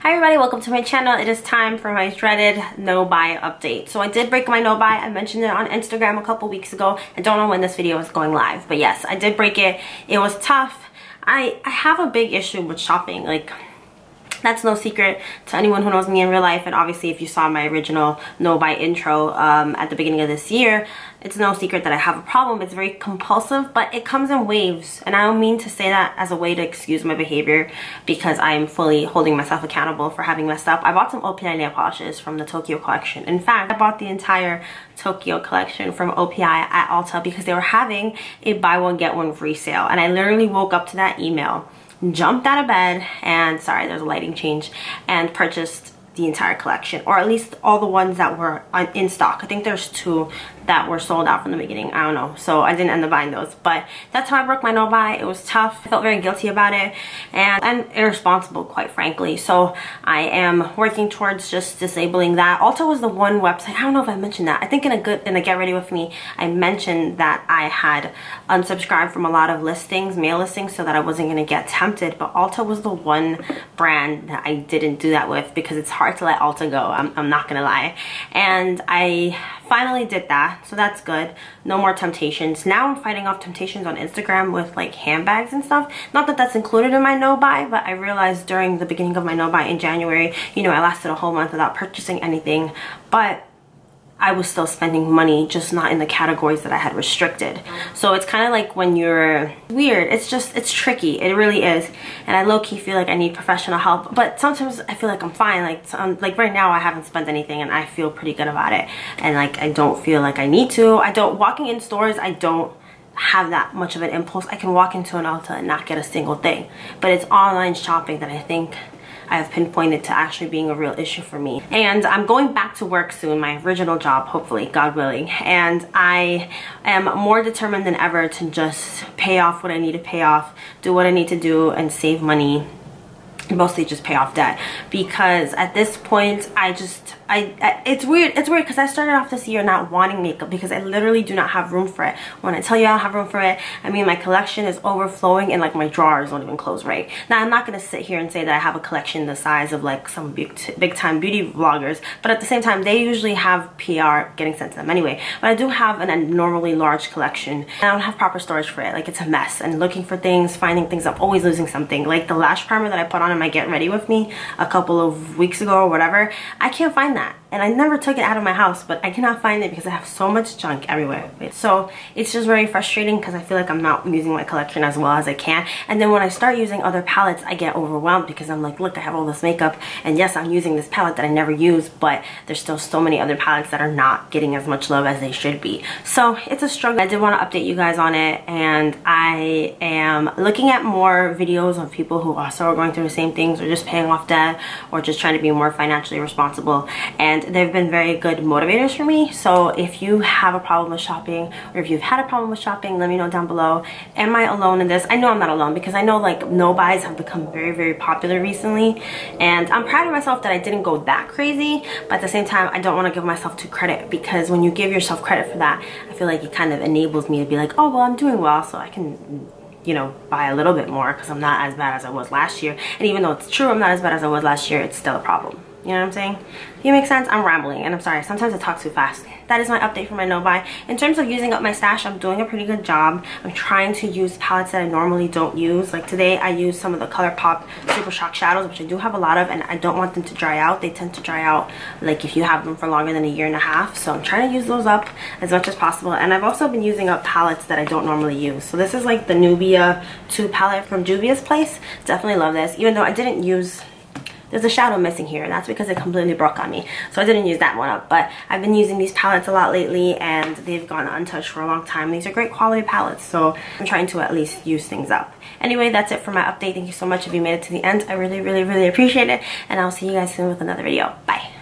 Hi everybody, welcome to my channel. It is time for my dreaded no buy update. So I did break my no buy. I mentioned it on Instagram a couple weeks ago. I don't know when this video is going live, but yes, I did break it. It was tough. I have a big issue with shopping. Like, that's no secret to anyone who knows me in real life, and obviously if you saw my original no buy intro at the beginning of this year, it's no secret that I have a problem. It's very compulsive, but it comes in waves, and I don't mean to say that as a way to excuse my behavior, because I am fully holding myself accountable for having messed up. I bought some OPI nail polishes from the Tokyo collection. In fact, I bought the entire Tokyo collection from OPI at Ulta because they were having a buy one get one free sale, and I literally woke up to that email, jumped out of bed, and sorry, there's a lighting change, and purchased the entire collection, or at least all the ones that were in stock. I think there's 2 that were sold out from the beginning. I don't know, so I didn't end up buying those, but that's how I broke my no buy. It was tough. I felt very guilty about it, and irresponsible, quite frankly. So I am working towards just disabling that. Ulta was the one website, I don't know if I mentioned that. I think in a Get Ready With Me, I mentioned that I had unsubscribed from a lot of listings, mail listings, so that I wasn't gonna get tempted, but Ulta was the one brand that I didn't do that with because it's hard to let Ulta go. I'm not gonna lie. And I finally did that, so that's good. No more temptations. Now I'm fighting off temptations on Instagram with like handbags and stuff. Not that that's included in my no buy, but I realized during the beginning of my no buy in January, you know, I lasted a whole month without purchasing anything, but I was still spending money, just not in the categories that I had restricted. So it's kind of like when you're weird. It's tricky. It really is. And I low-key feel like I need professional help. But sometimes I feel like I'm fine. Like right now I haven't spent anything and I feel pretty good about it. And like I don't feel like I need to. Walking in stores, I don't have that much of an impulse. I can walk into an Ulta and not get a single thing. But it's online shopping that I think I have pinpointed to actually being a real issue for me. And I'm going back to work soon, my original job, hopefully, God willing. And I am more determined than ever to just pay off what I need to pay off, do what I need to do, and save money. Mostly just pay off debt, because at this point it's weird because I started off this year not wanting makeup because I literally do not have room for it. When I tell you I don't have room for it, I mean my collection is overflowing and like my drawers don't even close right. Now I'm not gonna sit here and say that I have a collection the size of like some big time beauty vloggers, but at the same time they usually have PR getting sent to them anyway. But I do have an abnormally large collection and I don't have proper storage for it. Like, it's a mess, and looking for things, finding things, I'm always losing something. Like the lash primer that I put on in my Get Ready With Me a couple of weeks ago or whatever, I can't find that. And I never took it out of my house, but I cannot find it because I have so much junk everywhere. So it's just very frustrating because I feel like I'm not using my collection as well as I can. And then when I start using other palettes, I get overwhelmed because I'm like, look, I have all this makeup, and yes, I'm using this palette that I never use, but there's still so many other palettes that are not getting as much love as they should be. So it's a struggle. I did want to update you guys on it, and I am looking at more videos of people who also are going through the same things, or just paying off debt, or just trying to be more financially responsible. And they've been very good motivators for me. So if you have a problem with shopping, or if you've had a problem with shopping, let me know down below. Am I alone in this? I know I'm not alone, because I know like no buys have become very popular recently, and I'm proud of myself that I didn't go that crazy. But at the same time, I don't want to give myself too credit, because when you give yourself credit for that, I feel like it kind of enables me to be like, oh well, I'm doing well, so I can, you know, buy a little bit more because I'm not as bad as I was last year. And even though it's true I'm not as bad as I was last year, it's still a problem. You know what I'm saying? Do you make sense? I'm rambling, and I'm sorry. Sometimes I talk too fast. That is my update for my no buy. In terms of using up my stash, I'm doing a pretty good job. I'm trying to use palettes that I normally don't use. Like today, I used some of the ColourPop Super Shock shadows, which I do have a lot of, and I don't want them to dry out. They tend to dry out like if you have them for longer than 1.5 years. So I'm trying to use those up as much as possible. And I've also been using up palettes that I don't normally use. So this is like the Nubia 2 palette from Juvia's Place. Definitely love this, even though I didn't use... There's a shadow missing here, and that's because it completely broke on me. So I didn't use that one up. But I've been using these palettes a lot lately, and they've gone untouched for a long time. These are great quality palettes, so I'm trying to at least use things up. Anyway, that's it for my update. Thank you so much if you made it to the end. I really appreciate it. And I'll see you guys soon with another video. Bye.